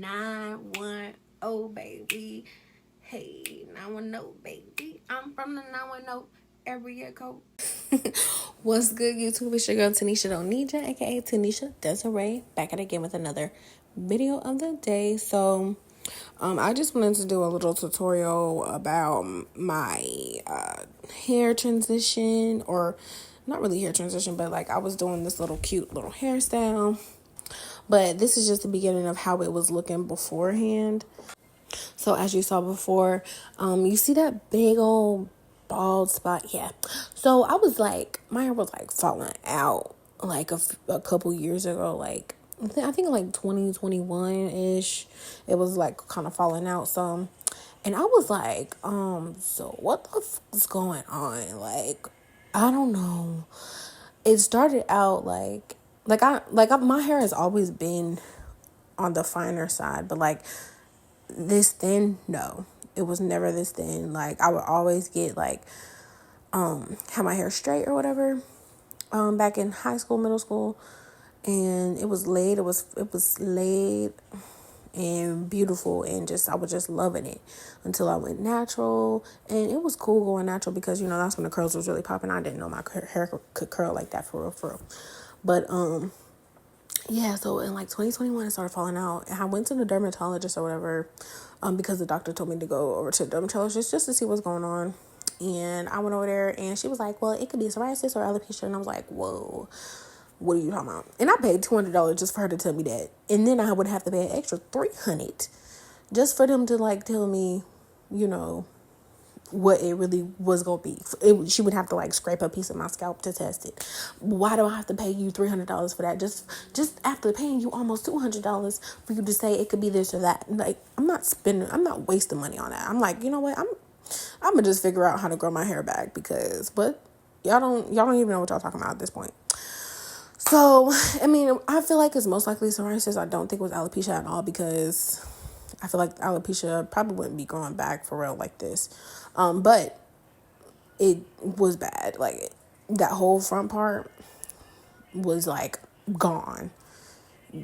910, baby. Hey, 910, baby. I'm from the 910 area code. What's good, YouTube? It's your girl Tanisha Donija, aka Tanisha Desiree, back at it again with another video of the day. So, I just wanted to do a little tutorial about my hair transition, or not really hair transition, but like I was doing this little cute little hairstyle. But this is just the beginning of how it was looking beforehand. So as you saw before, you see that big old bald spot? Yeah. So I was like, my hair was like falling out like a couple years ago. Like, I think like 2021-ish. It was like kind of falling out some. And I was like, so what the f is going on? Like, I don't know. It started out my hair has always been on the finer side, but like this thin, no, it was never this thin. Like I would always get like have my hair straight or whatever back in high school, middle school, and it was laid. It was laid and beautiful, and just I was just loving it until I went natural. And it was cool going natural because, you know, that's when the curls was really popping. I didn't know my hair could curl like that for real. But yeah, so in like 2021 it started falling out, and I went to the dermatologist or whatever, because the doctor told me to go over to the dermatologist just to see what's going on. And I went over there, and she was like, well, it could be psoriasis or alopecia. And I was like, whoa, what are you talking about? And I paid $200 just for her to tell me that. And then I would have to pay an extra $300 just for them to like tell me, you know, what it really was gonna be. She would have to like scrape a piece of my scalp to test it. Why do I have to pay you $300 for that? Just after paying you almost $200 for you to say it could be this or that. Like, I'm not wasting money on that. I'm like, you know what? I'm gonna just figure out how to grow my hair back, because but y'all don't even know what y'all talking about at this point. So, I mean, I feel like it's most likely psoriasis. I don't think it was alopecia at all, because I feel like alopecia probably wouldn't be growing back for real like this. But it was bad. Like, that whole front part was like gone,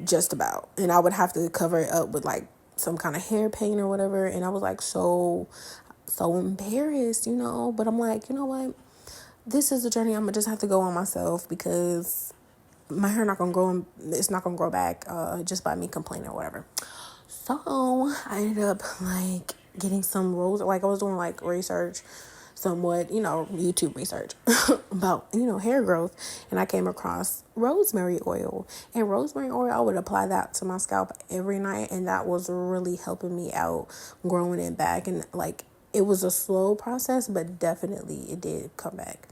just about. And I would have to cover it up with like some kind of hair paint or whatever. And I was like so embarrassed, you know. But I'm like, you know what? This is a journey I'm gonna just have to go on myself, because my hair not gonna grow. It's not gonna grow back just by me complaining or whatever. So I ended up like getting some rose. Like, I was doing like research, somewhat, you know, YouTube research about, you know, hair growth, and I came across rosemary oil. And rosemary oil, I would apply that to my scalp every night, and that was really helping me out growing it back. And like, it was a slow process, but definitely it did come back.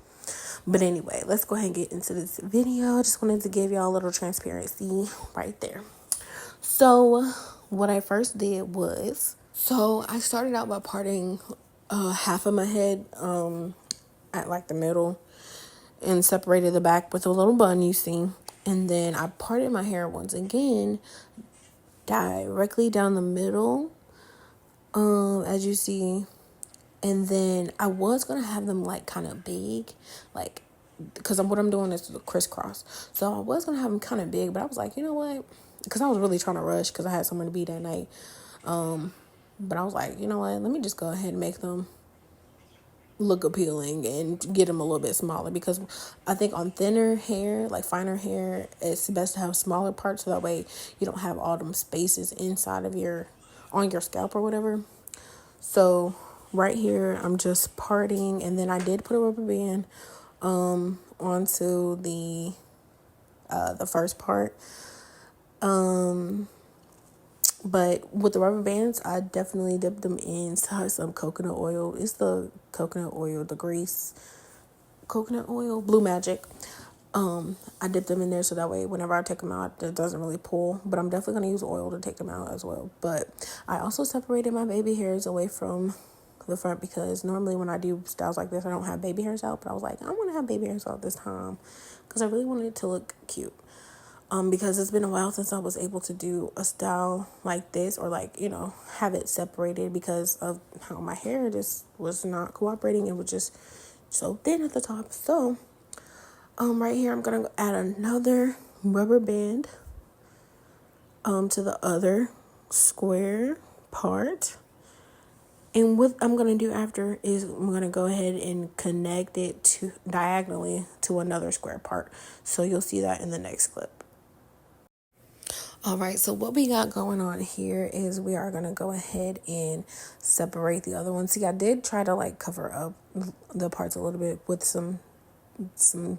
But anyway, let's go ahead and get into this video. I just wanted to give y'all a little transparency right there. So what I first did was, I started out by parting half of my head at like the middle, and separated the back with a little bun, you see. And then I parted my hair once again directly down the middle, as you see. And then I was going to have them like kind of big, like, because what I'm doing is the crisscross. So I was going to have them kind of big, but I was like, you know what? Because I was really trying to rush because I had somewhere to be that night. But I was like, you know what? Let me just go ahead and make them look appealing and get them a little bit smaller, because I think on thinner hair, like finer hair, it's best to have smaller parts, so that way you don't have all them spaces inside of on your scalp or whatever. So right here, I'm just parting, and then I did put a rubber band onto the first part. But with the rubber bands, I definitely dipped them in some coconut oil. It's the coconut oil, the grease coconut oil, Blue Magic. I dipped them in there so that way whenever I take them out, it doesn't really pull. But I'm definitely going to use oil to take them out as well. But I also separated my baby hairs away from the front, because normally when I do styles like this, I don't have baby hairs out. But I was like, I want to have baby hairs out this time, because I really wanted it to look cute. Because it's been a while since I was able to do a style like this, or like, you know, have it separated, because of how my hair just was not cooperating. It was just so thin at the top. So right here, I'm gonna add another rubber band to the other square part. And what I'm going to do after is I'm going to go ahead and connect it to diagonally to another square part. So you'll see that in the next clip. All right, so what we got going on here is we are going to go ahead and separate the other one. See, I did try to like cover up the parts a little bit with some spray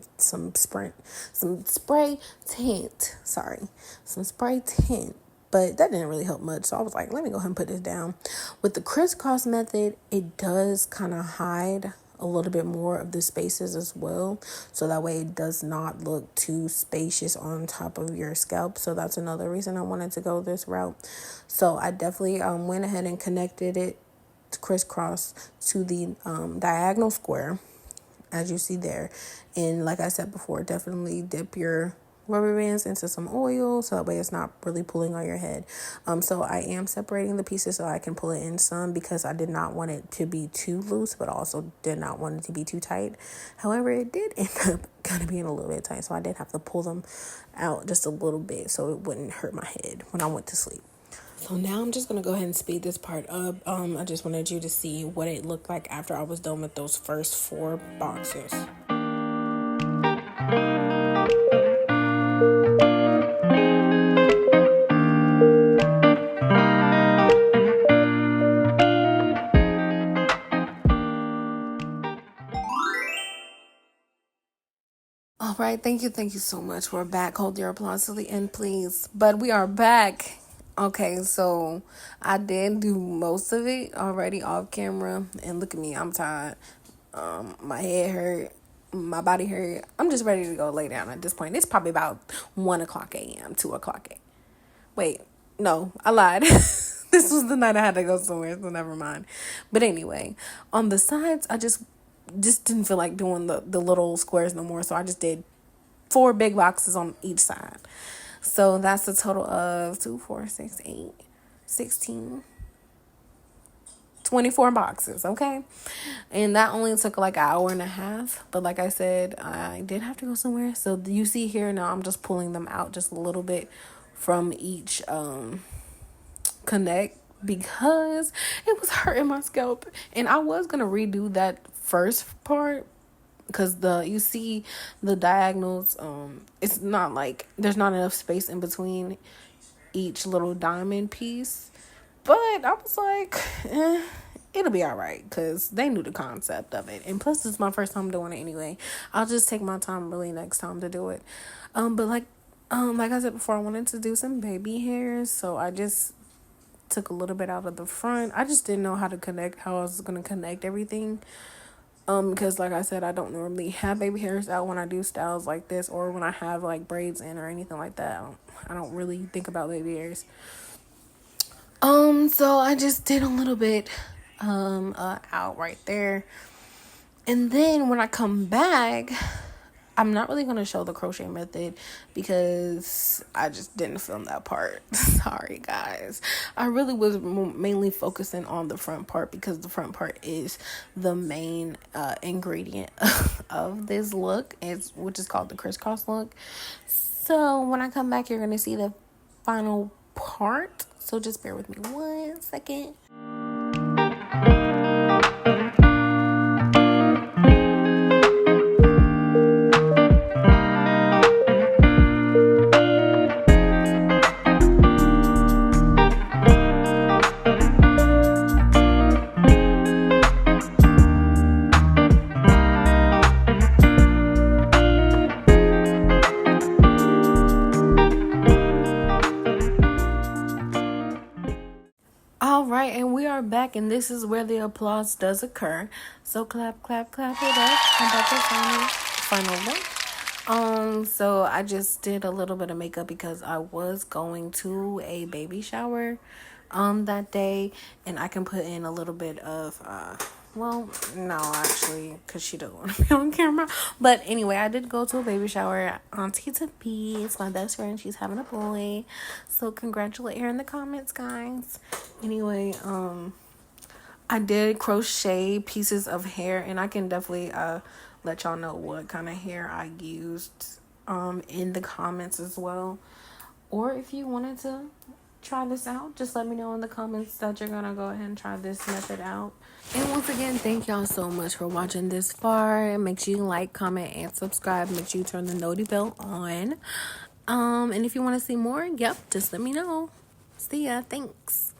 tint. Some spray tint. But that didn't really help much. So I was like, let me go ahead and put this down. With the crisscross method, it does kind of hide a little bit more of the spaces as well. So that way it does not look too spacious on top of your scalp. So that's another reason I wanted to go this route. So I definitely went ahead and connected it to crisscross to the diagonal square, as you see there. And like I said before, definitely dip your rubber bands into some oil so that way it's not really pulling on your head. So I am separating the pieces so I can pull it in some, because I did not want it to be too loose, but also did not want it to be too tight. However, it did end up kind of being a little bit tight, so I did have to pull them out just a little bit so it wouldn't hurt my head when I went to sleep. So now I'm just going to go ahead and speed this part up. I just wanted you to see what it looked like after I was done with those first 4 boxes. All right, thank you so much. We're back. Hold your applause to the end, please. But we are back. Okay, so I did do most of it already off camera, and look at me, I'm tired. My head hurt, my body hurt. I'm just ready to go lay down at this point. It's probably about 1:00 a.m., 2:00 a.m. Wait, no, I lied. This was the night I had to go somewhere, so never mind. But anyway, on the sides, I just didn't feel like doing the little squares no more, so I just did 4 big boxes on each side. So that's a total of 2, 4, 6, 8, 16, 24 boxes, okay? And that only took like an hour and a half. But like I said, I did have to go somewhere. So you see here now I'm just pulling them out just a little bit from each connect, because it was hurting my scalp. And I was going to redo that first part, because you see the diagonals, it's not like there's not enough space in between each little diamond piece. But I was like, it'll be all right, because they knew the concept of it. And plus, it's my first time doing it anyway. I'll just take my time really next time to do it. But like I said before, I wanted to do some baby hairs, so I just took a little bit out of the front. I just didn't know how I was going to connect everything. Because like I said, I don't normally have baby hairs out when I do styles like this, or when I have like braids in or anything like that. I don't really think about baby hairs. So I just did a little bit out right there. And then when I come back, I'm not really going to show the crochet method because I just didn't film that part. Sorry, guys. I really was mainly focusing on the front part, because the front part is the main ingredient of this look, which is called the crisscross look. So when I come back, you're going to see the final part. So just bear with me 1 second. And we are back, and this is where the applause does occur. So clap, clap, clap it up. Come back to final look. So I just did a little bit of makeup because I was going to a baby shower that day, and I can put in a little bit of well, no, actually, because she doesn't want to be on camera. But anyway, I did go to a baby shower. Auntie to be, it's my best friend. She's having a boy. So congratulate her in the comments, guys. Anyway, I did crochet pieces of hair, and I can definitely let y'all know what kind of hair I used in the comments as well. Or if you wanted to try this out. Just let me know in the comments that you're gonna go ahead and try this method out. And once again, thank y'all so much for watching this far. Make sure you like, comment, and subscribe. Make sure you turn the noti bell on. And if you want to see more, yep, just let me know. See ya. Thanks.